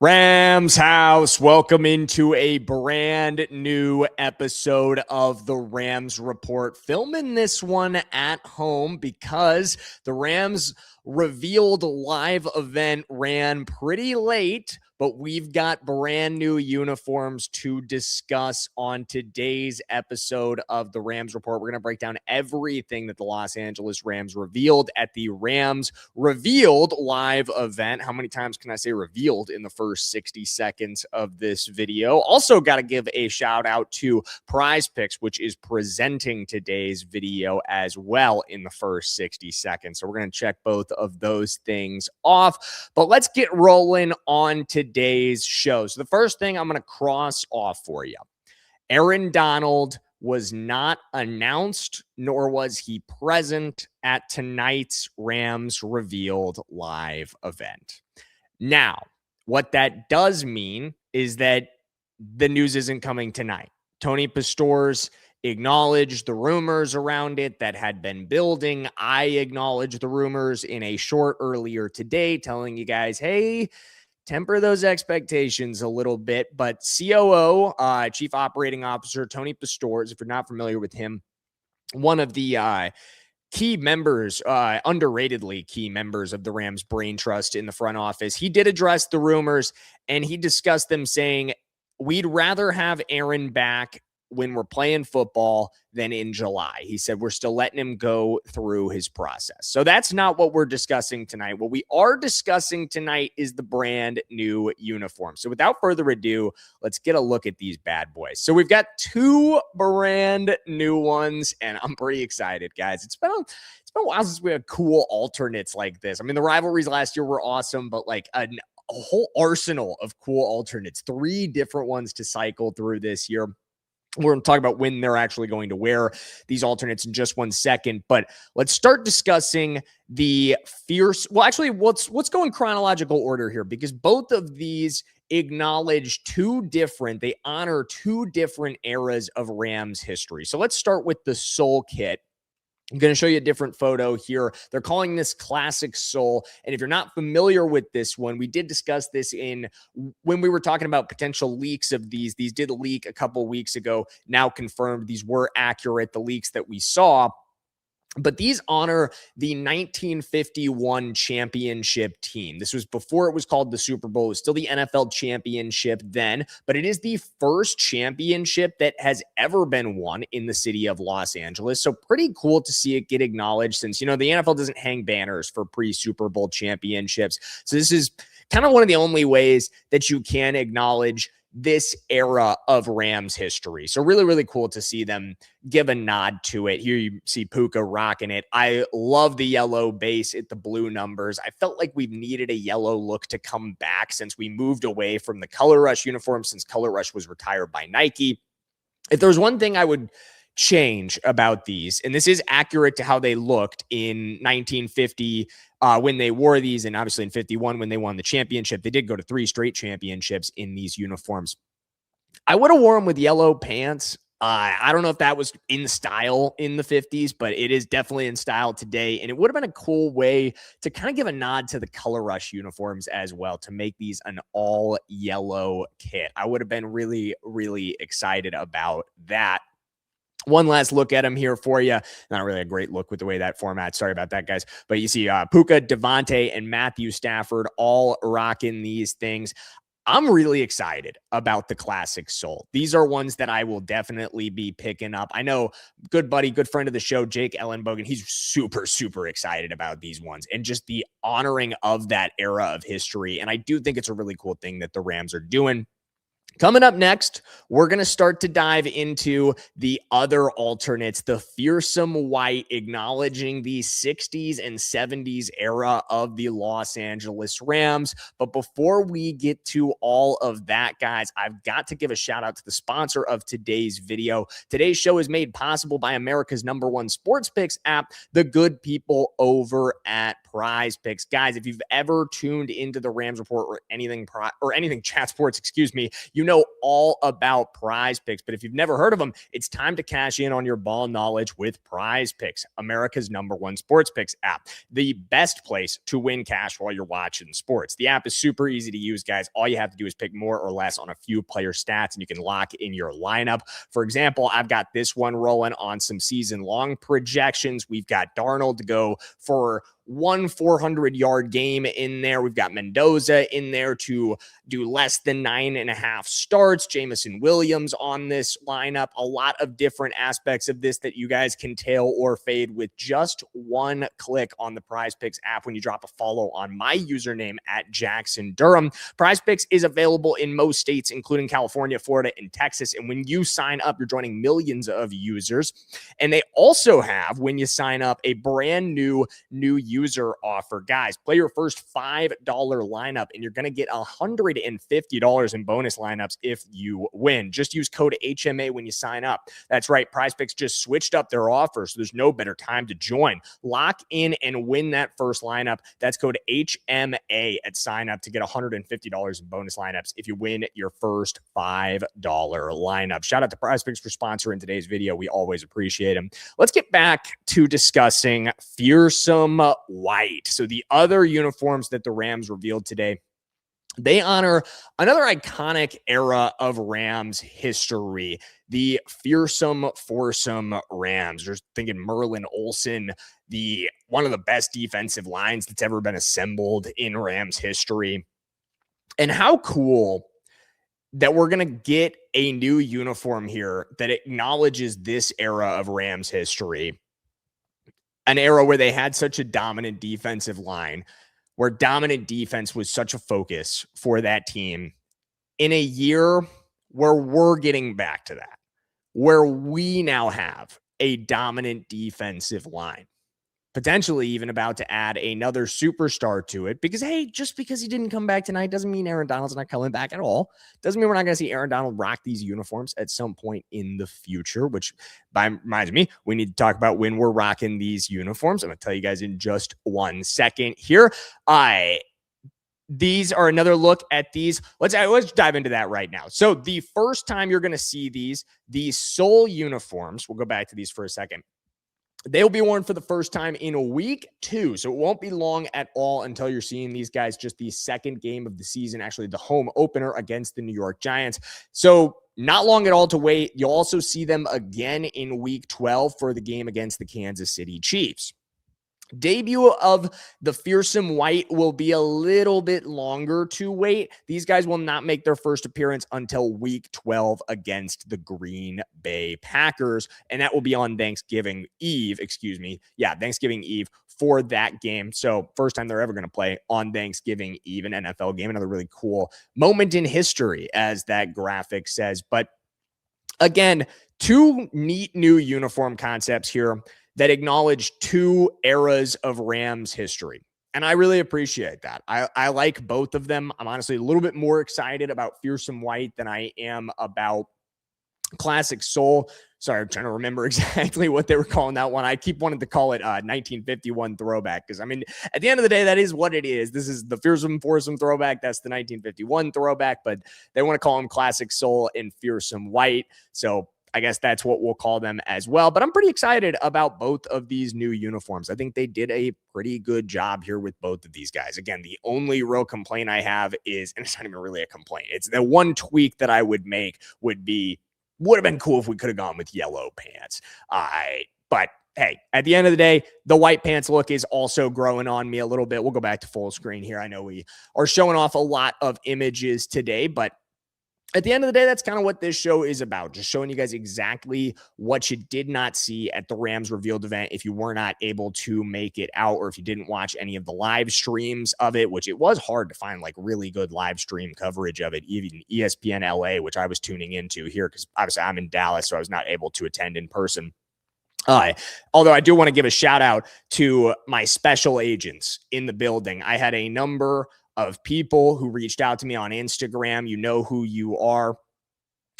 Rams house, welcome into a brand new episode of the Rams Report. Filming this one at home because the Rams revealed live event ran pretty late, but we've got brand new uniforms to discuss on today's episode of the Rams Report. We're going to break down everything that the Los Angeles Rams revealed at the Rams Revealed live event. How many times can I say revealed in the first 60 seconds of this video? Also got to give a shout out to Prize Picks, which is presenting today's video as well in the first 60 seconds. So we're going to check both of those things off, but let's get rolling on today's show. So the first thing I'm going to cross off for you, Aaron Donald was not announced, nor was he present at tonight's Rams Revealed live event. Now, what that does mean is that the news isn't coming tonight. Tony Pastor's acknowledged the rumors around it that had been building. I acknowledged the rumors in a short earlier today, telling you guys, hey, temper those expectations a little bit. But COO, Chief Operating Officer Tony Pastor, if you're not familiar with him, one of the key members, underratedly key members of the Rams brain trust in the front office, he did address the rumors and he discussed them, saying, we'd rather have Aaron back when we're playing football than in July. He said we're still letting him go through his process. So that's not what we're discussing tonight. What we are discussing tonight is the brand new uniform. So without further ado, let's get a look at these bad boys. So we've got two brand new ones, and I'm pretty excited, guys. It's been a while since we had cool alternates like this. I mean, the rivalries last year were awesome, but like a whole arsenal of cool alternates, 3 different ones to cycle through this year. We're going to talk about when they're actually going to wear these alternates in just one second, but let's start discussing the well, actually, let's go in chronological order here, because both of these acknowledge they honor 2 different eras of Rams history. So let's start with the Soul kit. I'm going to show you a different photo here. They're calling this Classic Soul. And if you're not familiar with this one, we did discuss this when we were talking about potential leaks of these. These did leak a couple weeks ago. Now confirmed these were accurate, the leaks that we saw. But these honor the 1951 championship team. This was before it was called the Super Bowl. It was still the NFL championship then, but it is the first championship that has ever been won in the city of Los Angeles. So pretty cool to see it get acknowledged, since, the NFL doesn't hang banners for pre-Super Bowl championships. So this is kind of one of the only ways that you can acknowledge this era of Rams history. So really, really cool to see them give a nod to it. Here you see Puka rocking it. I love the yellow base at the blue numbers. I felt like we've needed a yellow look to come back since we moved away from the Color Rush uniform, since Color Rush was retired by Nike. If there's one thing I would change about these, and this is accurate to how they looked in 1950 when they wore these, and obviously in 51 when they won the championship. They did go to 3 straight championships in these uniforms. I would have worn them with yellow pants. I don't know if that was in style in the 50s, but it is definitely in style today. And it would have been a cool way to kind of give a nod to the Color Rush uniforms as well, to make these an all yellow kit. I would have been really, really excited about that. One last look at him here for you. Not really a great look with the way that format. Sorry about that, guys. But you see Puka, Devontae, and Matthew Stafford all rocking these things. I'm really excited about the Classic Soul. These are ones that I will definitely be picking up. I know good buddy, good friend of the show, Jake Ellenbogen, he's super, super excited about these ones and just the honoring of that era of history. And I do think it's a really cool thing that the Rams are doing. Coming up next, we're going to start to dive into the other alternates, the Fearsome White, acknowledging the 60s and 70s era of the Los Angeles Rams. But before we get to all of that, guys, I've got to give a shout out to the sponsor of today's video. Today's show is made possible by America's #1 sports picks app, the good people over at Prize Picks. Guys, if you've ever tuned into the Rams Report or anything chat sports, you know all about Prize Picks. But if you've never heard of them, it's time to cash in on your ball knowledge with Prize Picks, America's #1 sports picks app. The best place to win cash while you're watching sports. The app is super easy to use, guys. All you have to do is pick more or less on a few player stats, and you can lock in your lineup. For example, I've got this one rolling on some season-long projections. We've got Darnold to go for one 400-yard game in there. We've got Mendoza in there to do less than 9.5 starts. Jamison Williams on this lineup. A lot of different aspects of this that you guys can tail or fade with just one click on the Prize Picks app when you drop a follow on my username at Jackson Durham. Prize Picks is available in most states, including California, Florida, and Texas. And when you sign up, you're joining millions of users. And they also have, when you sign up, a brand new user offer. Guys, play your first $5 lineup and you're going to get $150 in bonus lineups if you win. Just use code HMA when you sign up. That's right. Prize Picks just switched up their offer, so there's no better time to join. Lock in and win that first lineup. That's code HMA at sign up to get $150 in bonus lineups if you win your first $5 lineup. Shout out to Prize Picks for sponsoring today's video. We always appreciate them. Let's get back to discussing Fearsome White. So the other uniforms that the Rams revealed today, they honor another iconic era of Rams history, the Fearsome Foursome Rams. Just thinking Merlin Olsen, one of the best defensive lines that's ever been assembled in Rams history. And how cool that we're going to get a new uniform here that acknowledges this era of Rams history. An era where they had such a dominant defensive line, where dominant defense was such a focus for that team, in a year where we're getting back to that, where we now have a dominant defensive line, potentially even about to add another superstar to it. Because, hey, just because he didn't come back tonight doesn't mean Aaron Donald's not coming back at all. Doesn't mean we're not going to see Aaron Donald rock these uniforms at some point in the future, which reminds me, we need to talk about when we're rocking these uniforms. I'm going to tell you guys in just 1 second here. These are another look at these. Let's dive into that right now. So the first time you're going to see these sole uniforms, we'll go back to these for a second. They'll be worn for the first time in week 2. So it won't be long at all until you're seeing these guys, just the second game of the season, actually the home opener against the New York Giants. So not long at all to wait. You'll also see them again in week 12 for the game against the Kansas City Chiefs. Debut of the Fearsome White will be a little bit longer to wait. These guys will not make their first appearance until week 12 against the Green Bay Packers, and that will be on Thanksgiving Eve, Thanksgiving Eve for that game. So first time they're ever going to play on Thanksgiving Eve, an NFL game. Another really cool moment in history, as that graphic says. But again, 2 neat new uniform concepts here that acknowledge 2 eras of Rams history. And I really appreciate that. I like both of them. I'm honestly a little bit more excited about Fearsome White than I am about Classic Soul. Sorry, I'm trying to remember exactly what they were calling that one. I keep wanting to call it 1951 throwback, because, I mean, at the end of the day, that is what it is. This is the Fearsome Foursome throwback. That's the 1951 throwback, but they want to call them Classic Soul and Fearsome White. So I guess that's what we'll call them as well. But I'm pretty excited about both of these new uniforms. I think they did a pretty good job here with both of these guys. Again, the only real complaint I have is, and it's not even really a complaint, it's the one tweak that I would make would have been cool if we could have gone with yellow pants. But hey, at the end of the day, the white pants look is also growing on me a little bit. We'll go back to full screen here. I know we are showing off a lot of images today, but at the end of the day, that's kind of what this show is about. Just showing you guys exactly what you did not see at the Rams revealed event if you were not able to make it out, or if you didn't watch any of the live streams of it, which it was hard to find like really good live stream coverage of it, even ESPN LA, which I was tuning into here because obviously I'm in Dallas, so I was not able to attend in person. Although I do want to give a shout out to my special agents in the building. I had a number of people who reached out to me on Instagram. You know who you are,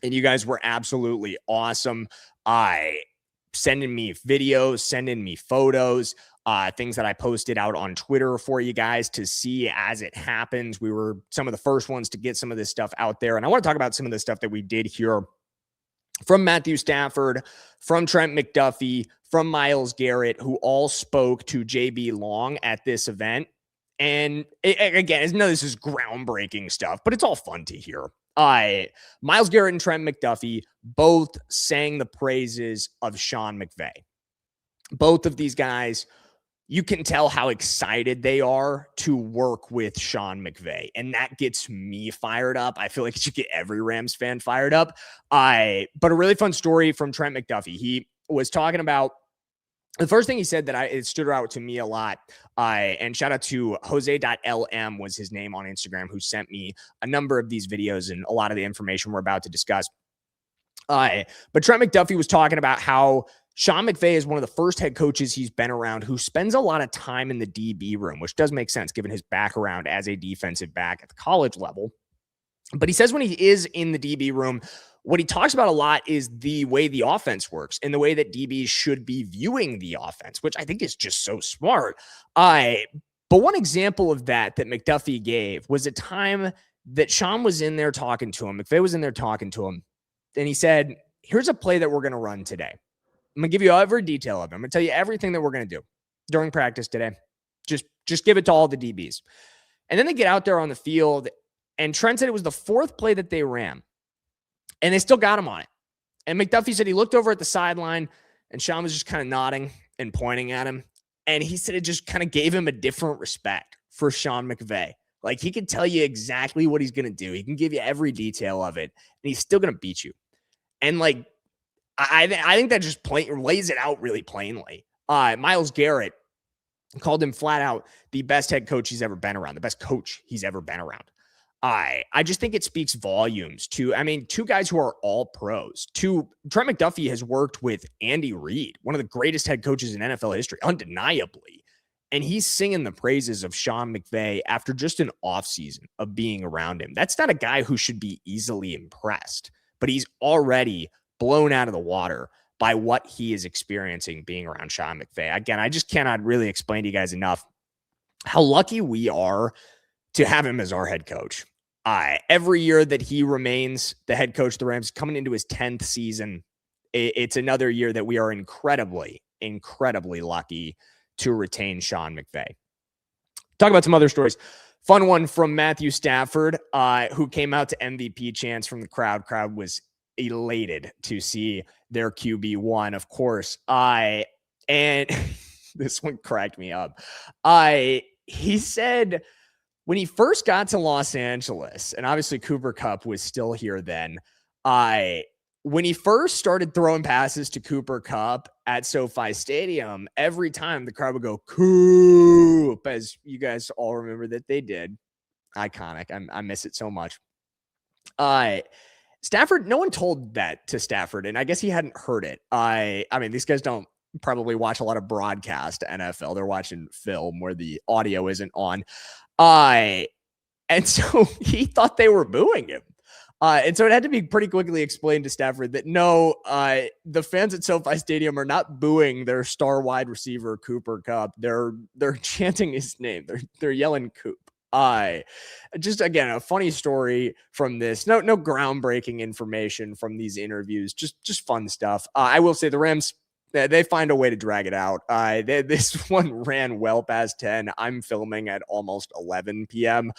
and you guys were absolutely awesome. Sending me videos, sending me photos things that I posted out on Twitter for you guys to see as it happens. We were some of the first ones to get some of this stuff out there. And I want to talk about some of the stuff that we did hear from Matthew Stafford, from Trent McDuffie, from Myles Garrett, who all spoke to JB Long at this event. And again, none of this is groundbreaking stuff, but it's all fun to hear. Myles Garrett and Trent McDuffie both sang the praises of Sean McVay. Both of these guys, you can tell how excited they are to work with Sean McVay. And that gets me fired up. I feel like it should get every Rams fan fired up. But a really fun story from Trent McDuffie. He was talking about the first thing he said that it stood out to me a lot. And shout out to Jose.lm was his name on Instagram, who sent me a number of these videos and a lot of the information we're about to discuss. But Trent McDuffie was talking about how Sean McVay is one of the first head coaches he's been around who spends a lot of time in the DB room, which does make sense given his background as a defensive back at the college level. But he says when he is in the DB room, what he talks about a lot is the way the offense works and the way that DBs should be viewing the offense, which I think is just so smart. But one example of that McDuffie gave was a time that Sean was in there talking to him. McVay was in there talking to him. And he said, here's a play that we're going to run today. I'm going to give you every detail of it. I'm going to tell you everything that we're going to do during practice today. Just give it to all the DBs. And then they get out there on the field, and Trent said it was the fourth play that they ran, and they still got him on it. And McDuffie said he looked over at the sideline, and Sean was just kind of nodding and pointing at him. And he said it just kind of gave him a different respect for Sean McVay. Like, he can tell you exactly what he's going to do. He can give you every detail of it, and he's still going to beat you. And, like, I think that just lays it out really plainly. Myles Garrett called him flat out the best head coach he's ever been around, the best coach he's ever been around. I just think it speaks volumes to, two guys who are all pros. Trent McDuffie has worked with Andy Reid, one of the greatest head coaches in NFL history, undeniably. And he's singing the praises of Sean McVay after just an offseason of being around him. That's not a guy who should be easily impressed, but he's already blown out of the water by what he is experiencing being around Sean McVay. Again, I just cannot really explain to you guys enough how lucky we are to have him as our head coach. Every year that he remains the head coach of the Rams, coming into his 10th season, it's another year that we are incredibly, incredibly lucky to retain Sean McVay. Talk about some other stories. Fun one from Matthew Stafford, who came out to MVP chants from the crowd. Crowd was elated to see their QB1, of course. And this one cracked me up. He said when he first got to Los Angeles, and obviously Cooper Kupp was still here then, when he first started throwing passes to Cooper Kupp at SoFi Stadium, every time the crowd would go, Coop, as you guys all remember that they did. Iconic. I miss it so much. Stafford, no one told that to Stafford, and I guess he hadn't heard it. These guys don't probably watch a lot of broadcast NFL. They're watching film where the audio isn't on. And so he thought they were booing him. And so it had to be pretty quickly explained to Stafford that no, the fans at SoFi Stadium are not booing their star wide receiver, Cooper Kupp. They're chanting his name. They're yelling Coop. Just again, a funny story from this. No groundbreaking information from these interviews. Just fun stuff. I will say the Rams, they find a way to drag it out. This one ran well past 10. I'm filming at almost 11 p.m.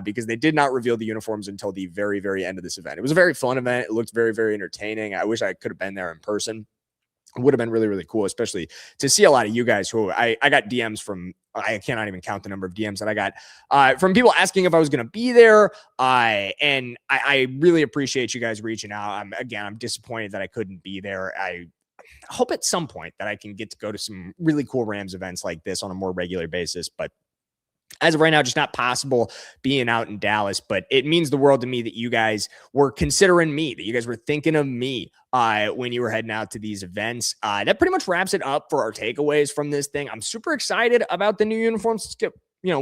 Because they did not reveal the uniforms until the very, very end of this event. It was a very fun event. It looked very, very entertaining. I wish I could have been there in person. It would have been really, really cool, especially to see a lot of you guys who I got DMs from. I cannot even count the number of DMs that I got from people asking if I was going to be there. And I really appreciate you guys reaching out. I'm disappointed that I couldn't be there. I hope at some point that I can get to go to some really cool Rams events like this on a more regular basis. But as of right now, just not possible being out in Dallas, but it means the world to me that you guys were considering me, that you guys were thinking of me when you were heading out to these events. That pretty much wraps it up for our takeaways from this thing. I'm super excited about the new uniforms. Let's get,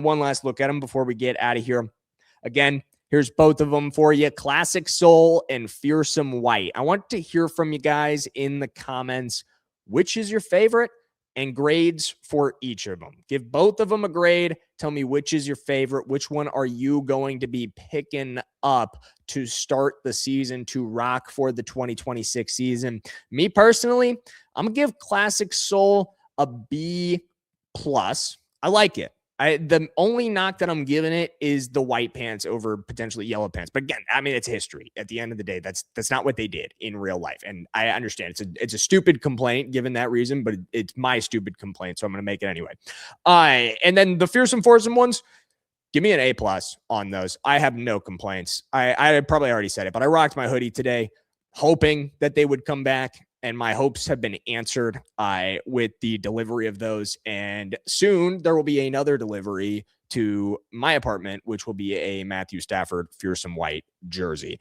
one last look at them before we get out of here. Again, here's both of them for you. Classic Soul and Fearsome White. I want to hear from you guys in the comments. Which is your favorite? and grades for each of them. Give both of them a grade. Tell me which is your favorite. Which one are you going to be picking up to start the season, to rock for the 2026 season? Me personally, I'm going to give Classic Soul a B+. I like it. The only knock that I'm giving it is the white pants over potentially yellow pants. But again, I mean, it's history. At the end of the day, that's not what they did in real life. And I understand it's a stupid complaint given that reason, but it's my stupid complaint, so I'm going to make it anyway. And then the Fearsome Foursome ones, give me an A+ on those. I have no complaints. I probably already said it, but I rocked my hoodie today, hoping that they would come back. And my hopes have been answered with the delivery of those. And soon there will be another delivery to my apartment, which will be a Matthew Stafford Fearsome White jersey.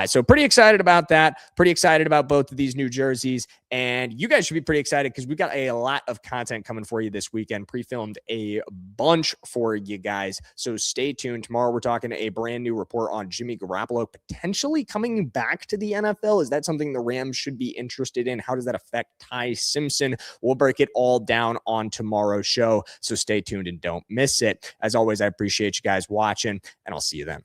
So pretty excited about that. Pretty excited about both of these new jerseys. And you guys should be pretty excited because we got a lot of content coming for you this weekend. Pre-filmed a bunch for you guys. So stay tuned. Tomorrow we're talking a brand new report on Jimmy Garoppolo potentially coming back to the NFL. Is that something the Rams should be interested in? How does that affect Ty Simpson? We'll break it all down on tomorrow's show. So stay tuned and don't miss it. As always, I appreciate you guys watching, and I'll see you then.